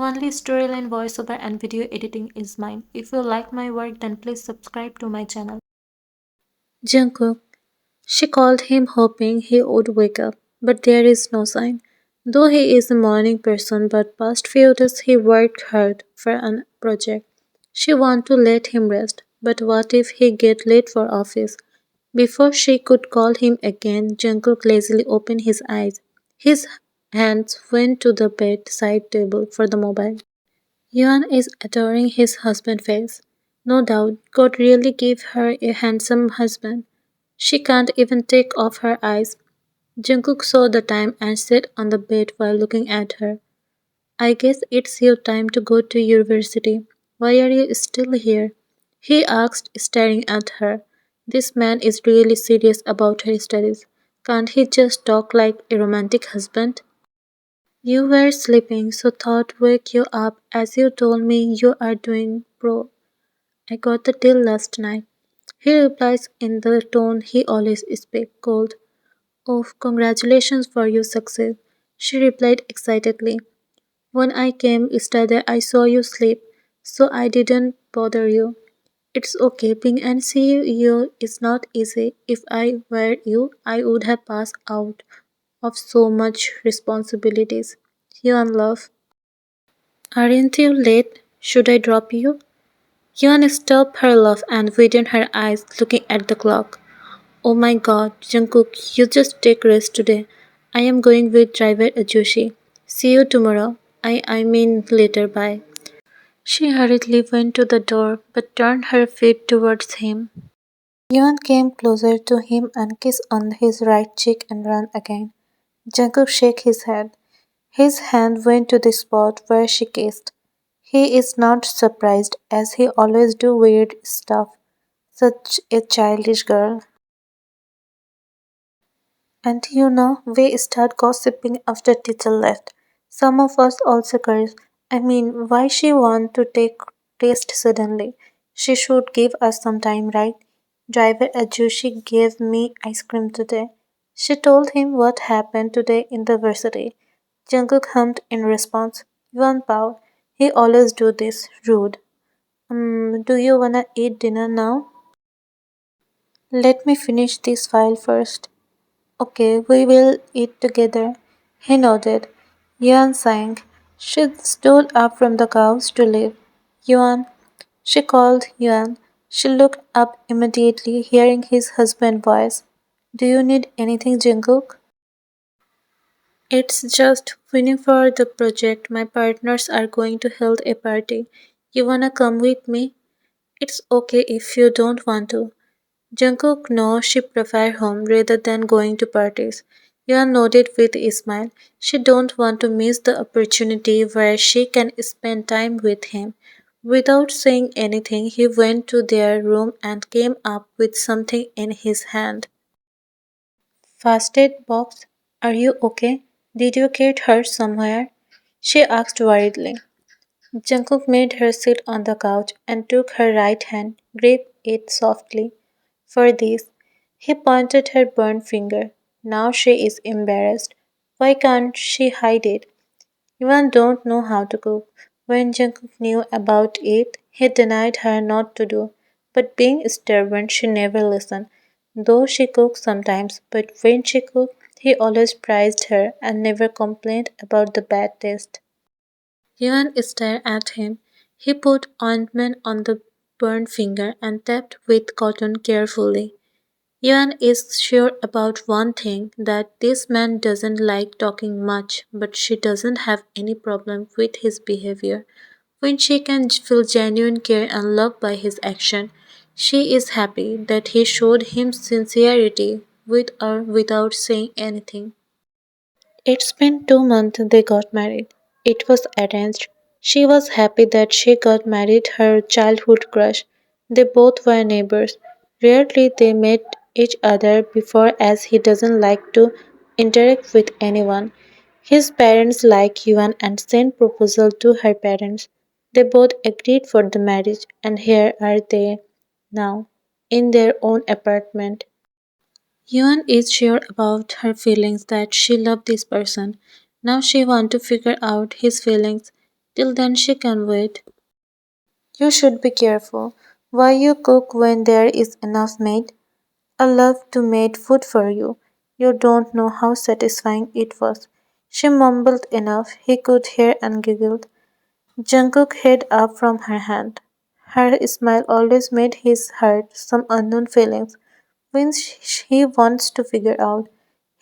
Only storyline, voiceover, and video editing is mine. If you like my work, then please subscribe to my channel. Jungkook. She called him hoping he would wake up, but there is no sign. Though he is a morning person, but past few days he worked hard for a project. She want to let him rest, but what if he get late for office? Before she could call him again, Jungkook lazily opened his eyes. His hands went to the bedside table for the mobile. Yuan is adoring his husband's face. No doubt, God really gave her a handsome husband. She can't even take off her eyes. Jungkook saw the time and sat on the bed while looking at her. I guess it's your time to go to university. Why are you still here? He asked, staring at her. This man is really serious about her studies. Can't he just talk like a romantic husband? You were sleeping, so thought wake you up as you told me you are doing pro. I got the deal last night. He replies in the tone he always speaks, cold. Oh, congratulations for your success. She replied excitedly. When I came yesterday, I saw you sleep, so I didn't bother you. It's okay, being an CEO is not easy. If I were you, I would have passed out of so much responsibilities. You and love. Aren't you late? Should I drop you? Yuan stopped her laugh and widened her eyes, looking at the clock. Oh my god, Jungkook, you just take rest today. I am going with driver Ajushi. See you tomorrow. I mean later, bye. She hurriedly went to the door but turned her feet towards him. Yuan came closer to him and kissed on his right cheek and ran again. Jungkook shook his head. His hand went to the spot where she kissed. He is not surprised as he always do weird stuff. Such a childish girl. And we start gossiping after teacher left. Some of us also curse. I mean, why she want to take test suddenly? She should give us some time, right? Driver Ajushi gave me ice cream today. She told him what happened today in the varsity. Jungkook hummed in response. Yuan Pao, he always do this, rude. Do you wanna eat dinner now? Let me finish this file first. Okay, we will eat together. He nodded. Yuan sang. She stood up from the couch to leave. Yuan. She called Yuan. She looked up immediately, hearing his husband's voice. Do you need anything, Jungkook? It's just waiting for the project. My partners are going to hold a party. You wanna come with me? It's okay if you don't want to. Jungkook knows she prefers home rather than going to parties. Yuan nodded with a smile. She don't want to miss the opportunity where she can spend time with him. Without saying anything, he went to their room and came up with something in his hand. First aid box? Are you okay? Did you get hurt somewhere? She asked worriedly. Jungkook made her sit on the couch and took her right hand, gripped it softly. For this, he pointed her burned finger. Now she is embarrassed. Why can't she hide it? Yuan don't know how to cook. When Jungkook knew about it, he denied her not to do. But being stubborn, she never listened. Though she cooked sometimes, but when she cooked, he always praised her and never complained about the bad taste. Yuan stared at him. He put ointment on the burned finger and tapped with cotton carefully. Yuan is sure about one thing, that this man doesn't like talking much, but she doesn't have any problem with his behavior. When she can feel genuine care and love by his action, she is happy that he showed him sincerity with or without saying anything. It's been 2 months they got married. It was arranged. She was happy that she got married her childhood crush. They both were neighbors. Rarely they met each other before as he doesn't like to interact with anyone. His parents like Yuan and sent proposal to her parents. They both agreed for the marriage and here are they now in their own apartment. Yuan is sure about her feelings that she loved this person. Now she wants to figure out his feelings. Till then she can wait. You should be careful. Why you cook when there is enough made? I love to make food for you. You don't know how satisfying it was. She mumbled enough he could hear and giggled. Jungkook held up from her hand. Her smile always made his heart some unknown feelings. When he wants to figure out,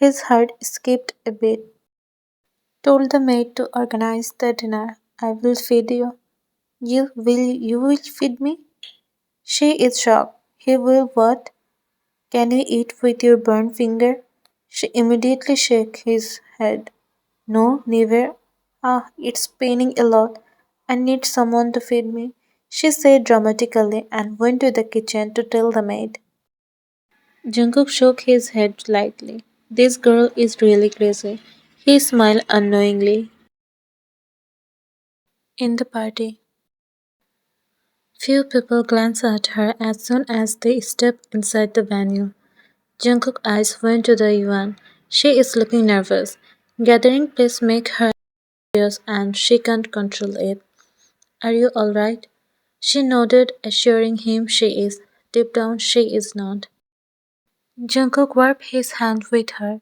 his heart skipped a beat. Told the maid to organize the dinner. I will feed you. You will feed me? She is shocked. He will what? Can you eat with your burned finger? She immediately shook his head. No, never. Ah, it's paining a lot. I need someone to feed me, she said dramatically and went to the kitchen to tell the maid. Jungkook shook his head lightly. This girl is really crazy. He smiled unknowingly. In the party, few people glanced at her as soon as they stepped inside the venue. Jungkook's eyes went to the yuan. She is looking nervous. Gathering place make her anxious and she can't control it. Are you alright? She nodded, assuring him she is. Deep down she is not. Jungkook wiped his hand with her.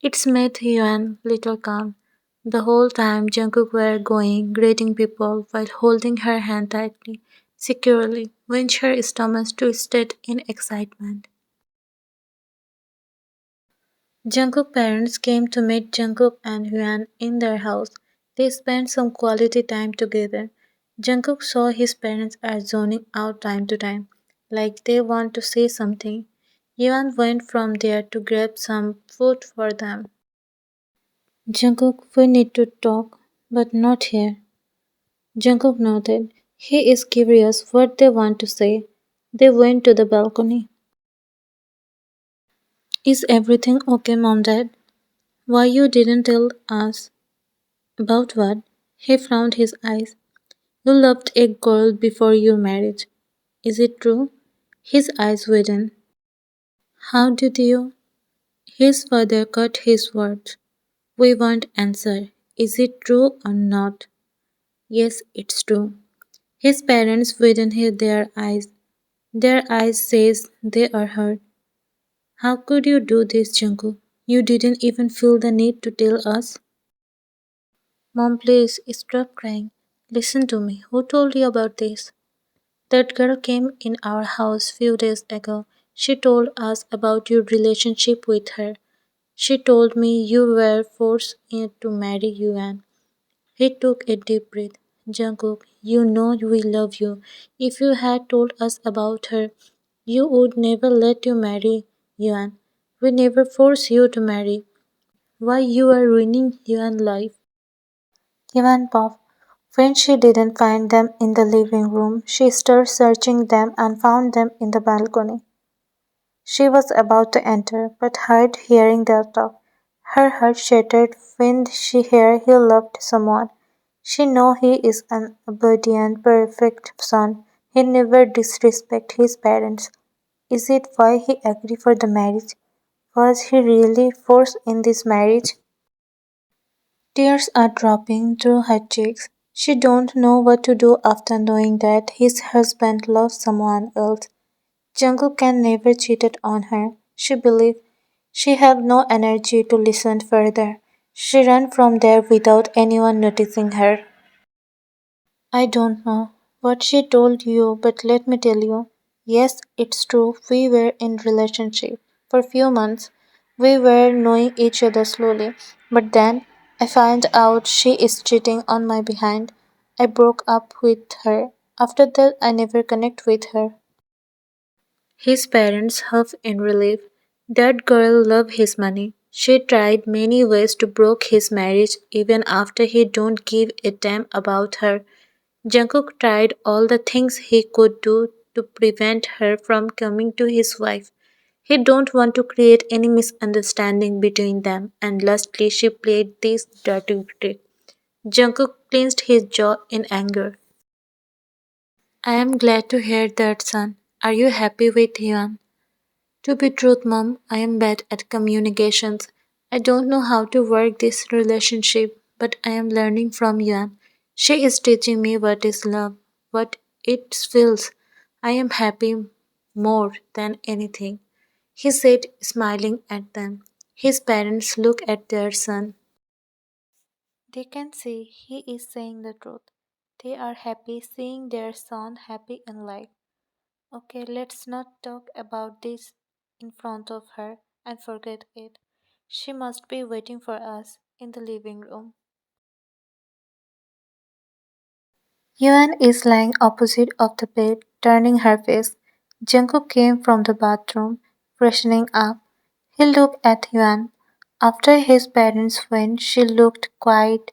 It's made Yuan little calm. The whole time Jungkook were going, greeting people while holding her hand tightly, securely, when her stomach twisted in excitement. Jungkook's parents came to meet Jungkook and Hyun in their house. They spent some quality time together. Jungkook saw his parents are zoning out time to time, like they want to say something. Hyun went from there to grab some food for them. Jungkook, we need to talk, but not here. Jungkook nodded. He is curious what they want to say. They went to the balcony. Is everything okay, Mom, Dad? Why you didn't tell us? About what? He frowned his eyes. You loved a girl before your marriage. Is it true? His eyes widened. How did you? His father cut his words. We won't answer. Is it true or not? Yes, it's true. His parents widened their eyes. Their eyes says they are hurt. How could you do this, Jungkook? You didn't even feel the need to tell us. Mom, please stop crying. Listen to me. Who told you about this? That girl came in our house few days ago. She told us about your relationship with her. She told me you were forced to marry Yuan. He took a deep breath. Jungkook, you know we love you. If you had told us about her, you would never let you marry Yuan. We never force you to marry. Why you are ruining Yuan's life? Yuan puffed. When she didn't find them in the living room, she started searching them and found them in the balcony. She was about to enter, but heard hearing their talk. Her heart shattered when she heard he loved someone. She knew he is an obedient, perfect son. He never disrespect his parents. Is it why he agreed for the marriage? Was he really forced in this marriage? Tears are dropping through her cheeks. She don't know what to do after knowing that his husband loves someone else. Jungkook can never cheated on her. She believed she had no energy to listen further. She ran from there without anyone noticing her. I don't know what she told you, but let me tell you. Yes, it's true. We were in relationship for few months. We were knowing each other slowly, but then I found out she is cheating on my behind. I broke up with her. After that, I never connect with her. His parents huffed in relief. That girl loved his money. She tried many ways to break his marriage even after he don't give a damn about her. Jungkook tried all the things he could do to prevent her from coming to his wife. He don't want to create any misunderstanding between them, and lastly she played this dirty trick. Jungkook clenched his jaw in anger. I am glad to hear that, son. Are you happy with Hyun? To be truth, Mom, I am bad at communications. I don't know how to work this relationship, but I am learning from Yuan. She is teaching me what is love, what it feels. I am happy more than anything, he said, smiling at them. His parents look at their son. They can see he is saying the truth. They are happy seeing their son happy in life. Okay, let's not talk about this in front of her and forget it. She must be waiting for us in the living room. Yuan is lying opposite of the bed, turning her face. Jungkook came from the bathroom, freshening up. He looked at Yuan. After his parents went, she looked quiet.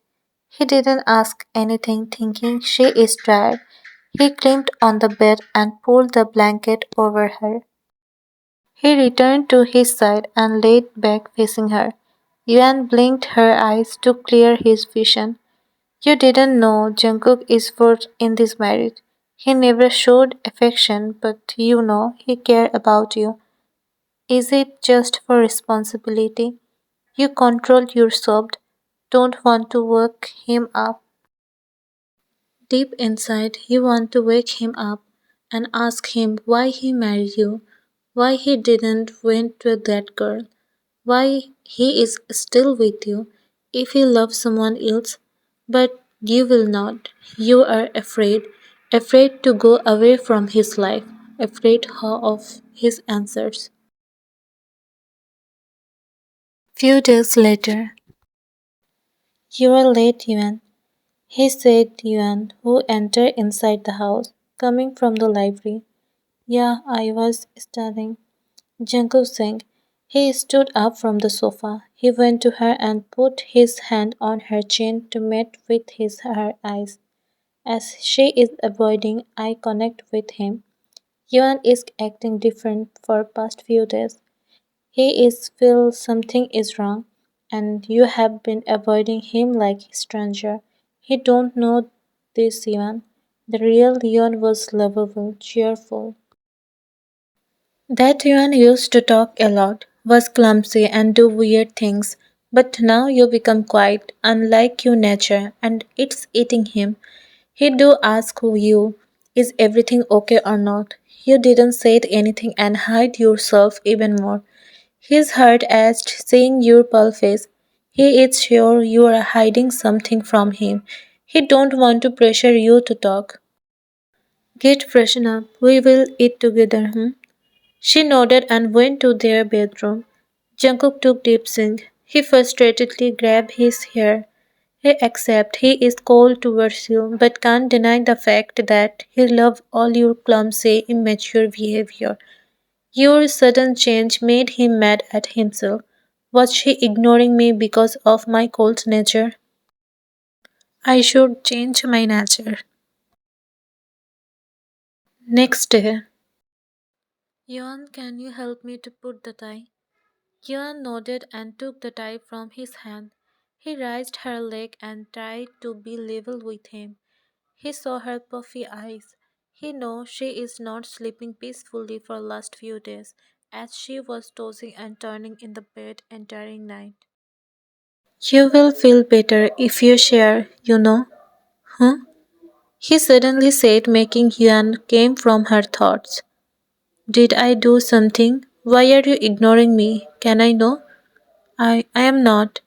He didn't ask anything, thinking she is tired. He climbed on the bed and pulled the blanket over her. He returned to his side and laid back facing her. Yuan blinked her eyes to clear his vision. You didn't know Jungkook is for in this marriage. He never showed affection, but you know he cared about you. Is it just for responsibility? You control your sob, don't want to wake him up. Deep inside, you want to wake him up and ask him why he married you, why he didn't went with that girl, why he is still with you if he loves someone else. But you will not. You are afraid, afraid to go away from his life, afraid of his answers. Few days later, you are late, Yuan, he said. Yuan, who entered inside the house, coming from the library. Yeah, I was studying. 𝐂𝐿 He stood up from the sofa. He went to her and put his hand on her chin to meet with her eyes. As she is avoiding eye contact with him, Yuan is acting different for past few days. He is feel something is wrong, and you have been avoiding him like a stranger. He don't know this Yuan. The real Yuan was lovable, cheerful. That Yuan used to talk a lot, was clumsy and do weird things, but now you become quiet, unlike your nature, and it's eating him. He do ask you, is everything okay or not? You didn't say anything and hide yourself even more. His heart ached seeing your pale face. He is sure you are hiding something from him. He don't want to pressure you to talk. Get freshen up. We will eat together, hmm? She nodded and went to their bedroom. Jungkook took deep sink. He frustratedly grabbed his hair. He accepts he is cold towards you, but can't deny the fact that he loves all your clumsy, immature behavior. Your sudden change made him mad at himself. Was she ignoring me because of my cold nature? I should change my nature. Next day. Yuan, can you help me to put the tie? Yuan nodded and took the tie from his hand. He raised her leg and tried to be level with him. He saw her puffy eyes. He knew she is not sleeping peacefully for last few days, as she was tossing and turning in the bed entire night. You will feel better if you share, you know. Huh? He suddenly said, making Yuan came from her thoughts. Did I do something? Why are you ignoring me? Can I know? I am not,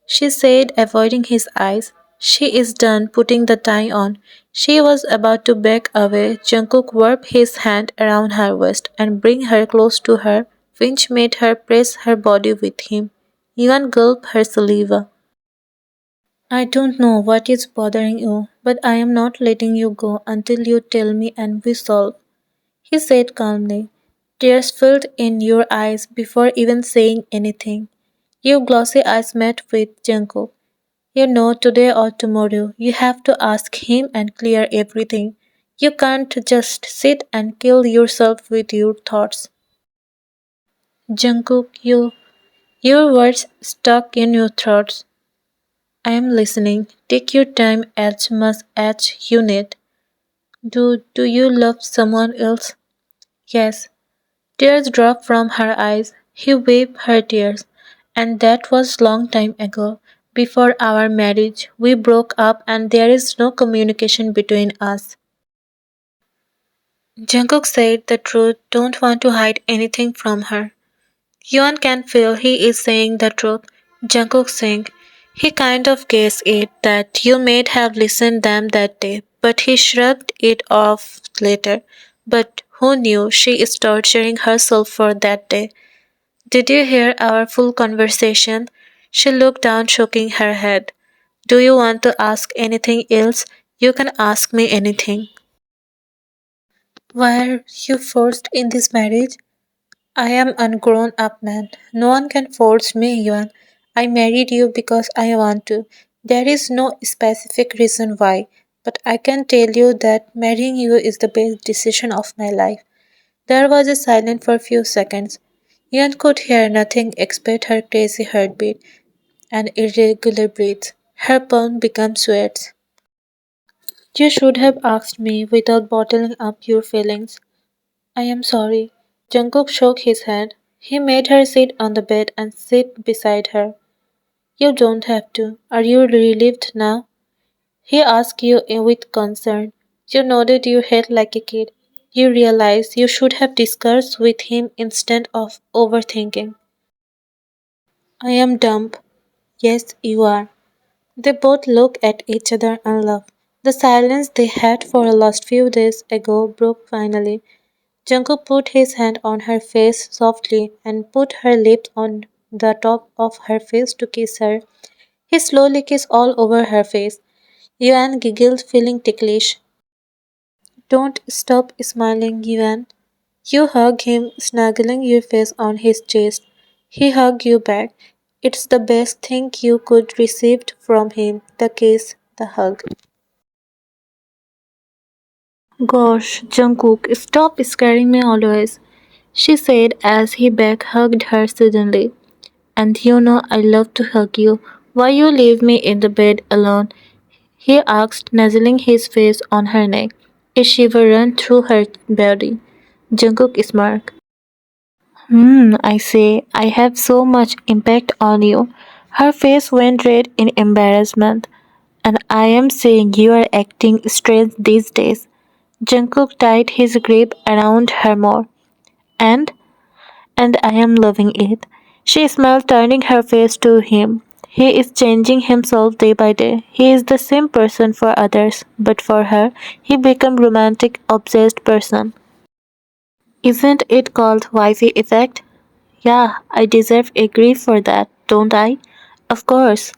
she said, avoiding his eyes. She is done putting the tie on. She was about to back away. Jungkook wrapped his hand around her waist and bring her close to her, which made her press her body with him. Yuan gulped her saliva. I don't know what is bothering you, but I am not letting you go until you tell me and we solve, he said calmly. Tears filled in your eyes before even saying anything. Your glossy eyes met with Jungkook. You know, today or tomorrow, you have to ask him and clear everything. You can't just sit and kill yourself with your thoughts. Jungkook, your words stuck in your throats. I am listening. Take your time as much as you need. Do you love someone else? Yes. Tears dropped from her eyes. He wiped her tears. And that was long time ago. before our marriage. We broke up and there is no communication between us. Jungkook said the truth, don't want to hide anything from her. Yuan can feel he is saying the truth. Jungkook saying, he kind of guessed it that you might have listened them that day, but he shrugged it off later. But who knew she is torturing herself for that day? Did you hear our full conversation? She looked down, shaking her head. Do you want to ask anything else? You can ask me anything. Why are you forced in this marriage? I am a grown up man. No one can force me, Yuan. I married you because I want to. There is no specific reason why, but I can tell you that marrying you is the best decision of my life. There was a silence for a few seconds. Yuan could hear nothing except her crazy heartbeat and irregular breaths. Her palm became sweats. You should have asked me without bottling up your feelings. I am sorry. Jungkook shook his head. He made her sit on the bed and sit beside her. You don't have to. Are you relieved now? He asked you with concern. You nodded your head like a kid. You realized you should have discussed with him instead of overthinking. I am dumb. Yes, you are. They both looked at each other and laughed. The silence they had for the last few days ago broke finally. Jungkook put his hand on her face softly and put her lips on the top of her face to kiss her. He slowly kissed all over her face. Yuan giggled, feeling ticklish. Don't stop smiling, Yuan. You hug him, snuggling your face on his chest. He hugged you back. It's the best thing you could receive from him, the kiss, the hug. Gosh, Jungkook, stop scaring me always, she said as he back hugged her suddenly. And you know I love to hug you. Why you leave me in the bed alone? He asked, nuzzling his face on her neck. A shiver ran through her body. Jungkook smirked. I say, I have so much impact on you. Her face went red in embarrassment. And I am saying you are acting strange these days. Jungkook tied his grip around her more. And and I am loving it. She smiled, turning her face to him. He is changing himself day by day. He is the same person for others, but for her, he became romantic, obsessed person. Isn't it called wifey effect? Yeah, I deserve a grief for that, don't I? Of course.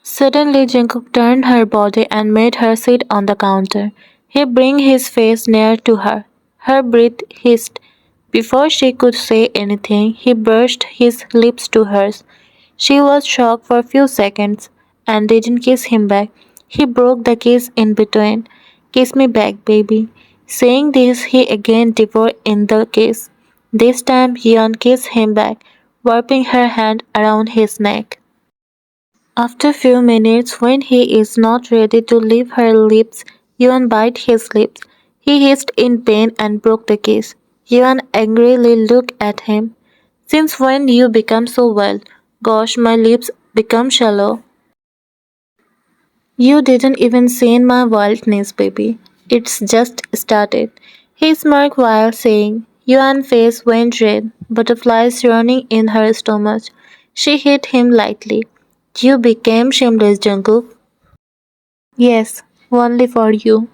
Suddenly Jungkook turned her body and made her sit on the counter. He brought his face near to her. Her breath hissed. Before she could say anything, he brushed his lips to hers. She was shocked for a few seconds and didn't kiss him back. He broke the kiss in between. Kiss me back, baby. Saying this, he again devoured in the kiss. This time, Yeon kissed him back, wrapping her hand around his neck. After few minutes, when he is not ready to leave her lips, Yuan bit his lips. He hissed in pain and broke the kiss. Yuan angrily looked at him. Since when you become so wild? Gosh, my lips become shallow. You didn't even see my wildness, baby. It's just started. He smirked while saying, Yuan's face went red, butterflies running in her stomach. She hit him lightly. You became shameless, Jungkook. Yes, only for you.